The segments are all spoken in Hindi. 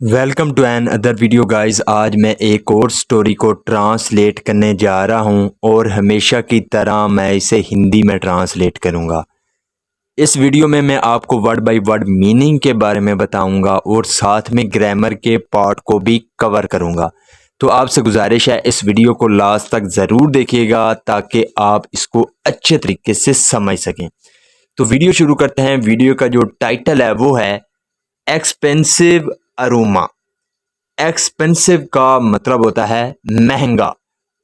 Welcome to another video guys. आज मैं एक और स्टोरी को ट्रांसलेट करने जा रहा हूं और हमेशा की तरह मैं इसे हिंदी में ट्रांसलेट करूंगा। इस वीडियो में मैं आपको वर्ड बाय वर्ड मीनिंग के बारे में बताऊंगा और साथ में ग्रामर के पार्ट को भी कवर करूंगा। तो आपसे गुजारिश है इस वीडियो को लास्ट तक ज़रूर देखिएगा ताकि आप इसको अच्छे तरीके से समझ सकें। तो वीडियो शुरू करते हैं। वीडियो का जो टाइटल है वो है एक्सपेंसिव अरोमा। एक्सपेंसिव का मतलब होता है महंगा,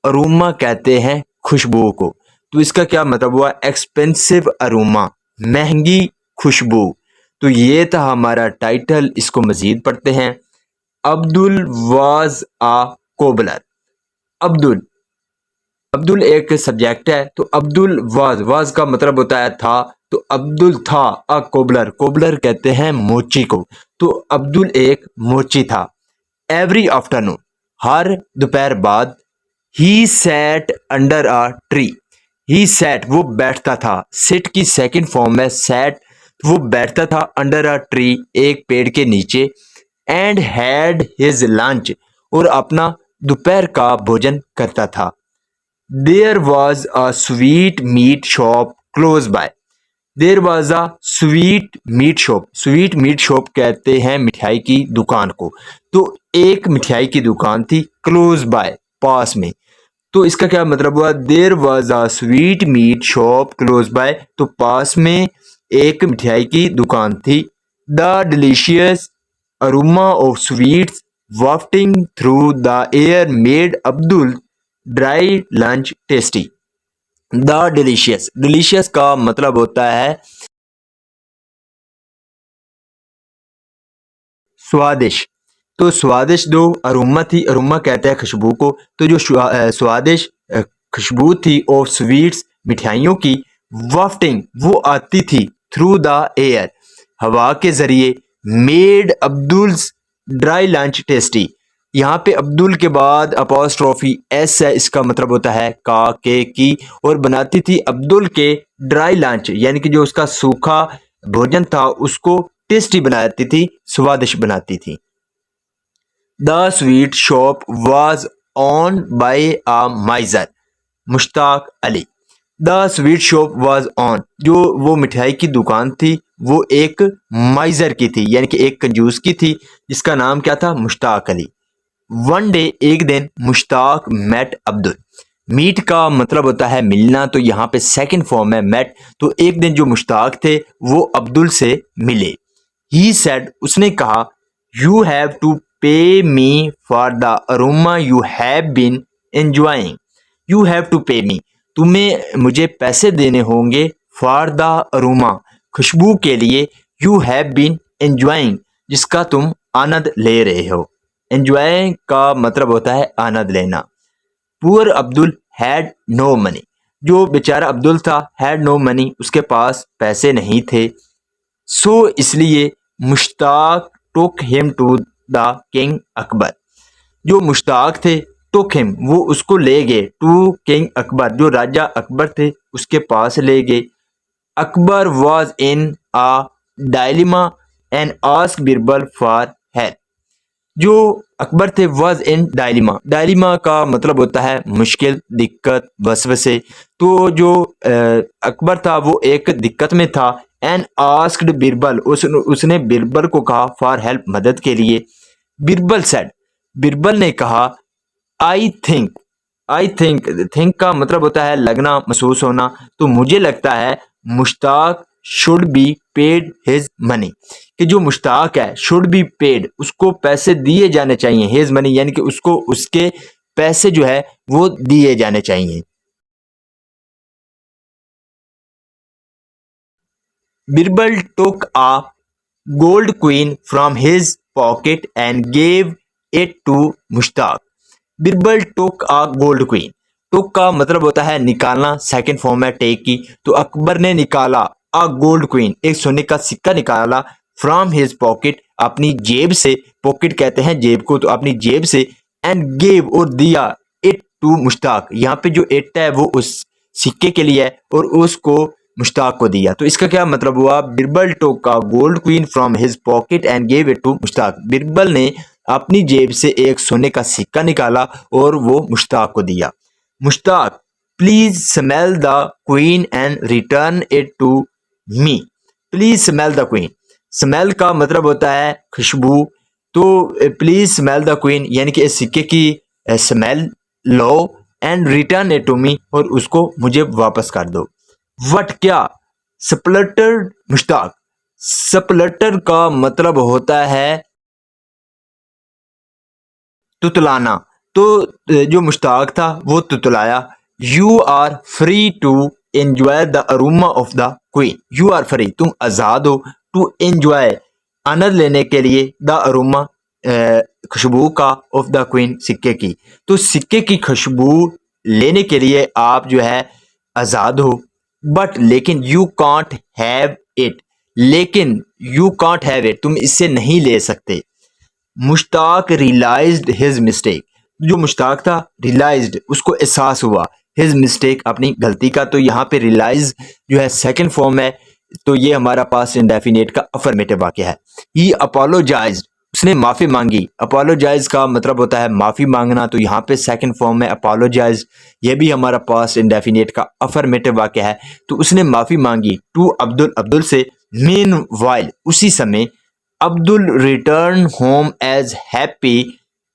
अरोमा कहते हैं खुशबू को। तो इसका क्या मतलब हुआ? एक्सपेंसिव अरोमा, महंगी खुशबू। तो ये था हमारा टाइटल। इसको मजीद पढ़ते हैं। Abdul was a cobbler. Abdul, Abdul एक सब्जेक्ट है। तो अब्दुल वाज का मतलब होता है था। तो अब्दुल था अ कोबलर, कोबलर कहते हैं मोची को। तो अब्दुल एक मोची था। एवरी आफ्टरनून, हर दोपहर बाद। He sat under a tree. He sat वो बैठता था। सिट की सेकंड फॉर्म है सैट, वो बैठता था अंडर अ ट्री एक पेड़ के नीचे। एंड हैड हिज लंच और अपना दोपहर का भोजन करता था। There was a sweet meat shop close by. There was a sweet meat shop. Sweet meat shop कहते हैं मिठाई की दुकान को। तो एक मिठाई की दुकान थी क्लोज बाय, पास में। तो इसका क्या मतलब हुआ? देर was a sweet meat shop close bye, तो पास में एक मिठाई की दुकान थी। The delicious aroma of sweets wafting through the air made Abdul dry lunch tasty. The delicious, delicious का मतलब होता है स्वादिष्ट। तो स्वादिष्ट दो अरोमा थी, अरोमा कहते हैं खुशबू को। तो जो स्वादिष्ट खुशबू थी ऑफ स्वीट्स, मिठाइयों की। वाफ्टिंग वो आती थी थ्रू द एयर, हवा के जरिए। Made Abdul's dry lunch tasty. यहाँ पे अब्दुल के बाद अपोस्ट्रोफी एस है, इसका मतलब होता है का के की। और बनाती थी अब्दुल के ड्राई लंच, यानी कि जो उसका सूखा भोजन था उसको टेस्टी बनाती थी, स्वादिष्ट बनाती थी। The sweet shop was own by a miser, Mushtaq Ali. The sweet shop was own, जो वो मिठाई की दुकान थी वो एक माइजर की थी, यानी कि एक कंजूस की थी, जिसका नाम क्या था? मुश्ताक अली। वन डे, एक दिन, मुश्ताक मेट अब्दुल। मीट का मतलब होता है मिलना, तो यहाँ पे सेकंड फॉर्म है मेट। तो एक दिन जो मुश्ताक थे वो अब्दुल से मिले। ही सेड, उसने कहा, you have to pay me for the aroma you have been enjoying. You have to pay me, तुम्हें मुझे पैसे देने होंगे। फॉर द अरोमा, खुशबू के लिए। यू हैव बीन एंजॉइंग, जिसका तुम आनंद ले रहे हो। एंजॉय का मतलब होता है आनंद लेना। Poor Abdul had no money, जो बेचारा अब्दुल था, हैड नो मनी, उसके पास पैसे नहीं थे। सो इसलिए Mushtaq took him to the king Akbar, जो मुश्ताक थे, टुक हिम वो उसको ले गए, टू किंग अकबर जो राजा अकबर थे उसके पास ले गए। Akbar was in a dilemma and ask Birbal for help. जो अकबर थे वॉज इन डायलिमा, डायलिमा का मतलब होता है मुश्किल, दिक्कत, वसवसे। तो जो अकबर था वो एक दिक्कत में था। एंड आस्क्ड बिरबल, उसने बिरबल को कहा फॉर हेल्प, मदद के लिए। बिरबल सेड, बिरबल ने कहा, I think, I think, think का मतलब होता है लगना, महसूस होना। तो मुझे लगता है Mushtaq should be paid his money, कि जो मुश्ताक है शुड बी पेड, उसको पैसे दिए जाने चाहिए। हिज मनी यानी कि उसको उसके पैसे जो है वो दिए जाने चाहिए। Birbal took a gold coin from his pocket and gave it to Mushtaq. Birbal took a gold coin, took का मतलब होता है निकालना, सेकंड फॉर्म है टेक की। तो अकबर ने निकाला अ गोल्ड क्वीन, एक सोने का सिक्का निकाला। फ्रॉम हिज पॉकेट, अपनी जेब से, पॉकेट कहते हैं जेब को, तो अपनी जेब से। एंड गेव और दिया, इट टू मुश्ताक, यहाँ पे जो इट है वो उस सिक्के के लिए है और उसको मुश्ताक को दिया। तो इसका क्या मतलब हुआ, Birbal took a gold coin from his pocket and gave it to Mushtaq. Birbal ने अपनी जेब से एक सोने का सिक्का निकाला और वो मुश्ताक को दिया। Mushtaq please smell the coin and return it to me. Please smell the coin, smell का मतलब होता है खुशबू, तो प्लीज स्मेल द क्वीन यानी कि इस सिक्के की स्मेल लो and return it to me, और उसको मुझे वापस कर दो। वट क्या, स्प्लटर मुश्ताक, स्प्लटर का मतलब होता है तुतलाना, तो जो मुश्ताक था वो तुतलाया। You are free to enjoy the aroma of the queen. You are free, तुम आज़ाद हो, टू एंजॉय, आनंद लेने के लिए, द अरोमा खुशबू का, ऑफ द क्वीन सिक्के की। तो सिक्के की खुशबू लेने के लिए आप जो है आज़ाद हो। बट लेकिन यू कांट हैव इट, लेकिन यू कांट हैव इट, तुम इससे नहीं ले सकते। मुश्ताक रियलाइज्ड हिज मिस्टेक, जो मुश्ताक था रियलाइज्ड, उसको एहसास हुआ, हिज मिस्टेक, अपनी गलती का। तो यहाँ पे रियलाइज जो है सेकंड फॉर्म है, तो ये हमारा पास्ट इंडेफिनिट का अफर्मेटिव वाक्य है। ही अपोलोजाइज्ड, उसने माफ़ी मांगी। अपोलोजाइज का मतलब होता है माफ़ी मांगना, तो यहाँ पे सेकंड फॉर्म में अपोलोजाइज, ये भी हमारा पास्ट इंडेफिनिट का अफर्मेटिव वाक्य है। तो उसने माफ़ी मांगी टू अब्दुल, अब्दुल से। मीन वाइल, उसी समय, Abdul return home as happy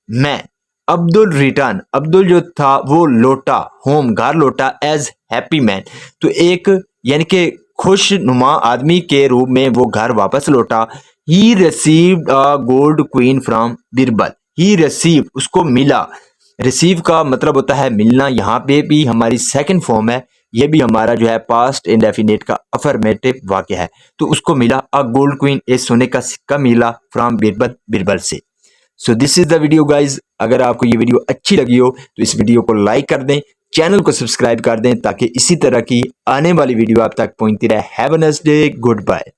man. Abdul return, Abdul जो था वो लौटा, होम घर लौटा, एज हैप्पी मैन, तो एक यानी कि खुश नुमा आदमी के रूप में वो घर वापस लौटा। He received a gold coin from Birbal. He receive, उसको मिला, रिसीव का मतलब होता है मिलना, यहाँ पे भी हमारी सेकंड फॉर्म है, ये भी हमारा जो है पास्ट इंडेफिनिट का अफर्मेटिव वाक्य है। तो उसको मिला अ गोल्ड क्वीन, एक सोने का सिक्का मिला, फ्रॉम बिरबल, बिरबल से। So this is the video guys. अगर आपको ये वीडियो अच्छी लगी हो तो इस वीडियो को लाइक कर दें, चैनल को सब्सक्राइब कर दें, ताकि इसी तरह की आने वाली वीडियो आप तक पहुंचती रहे। Have a nice day, good bye.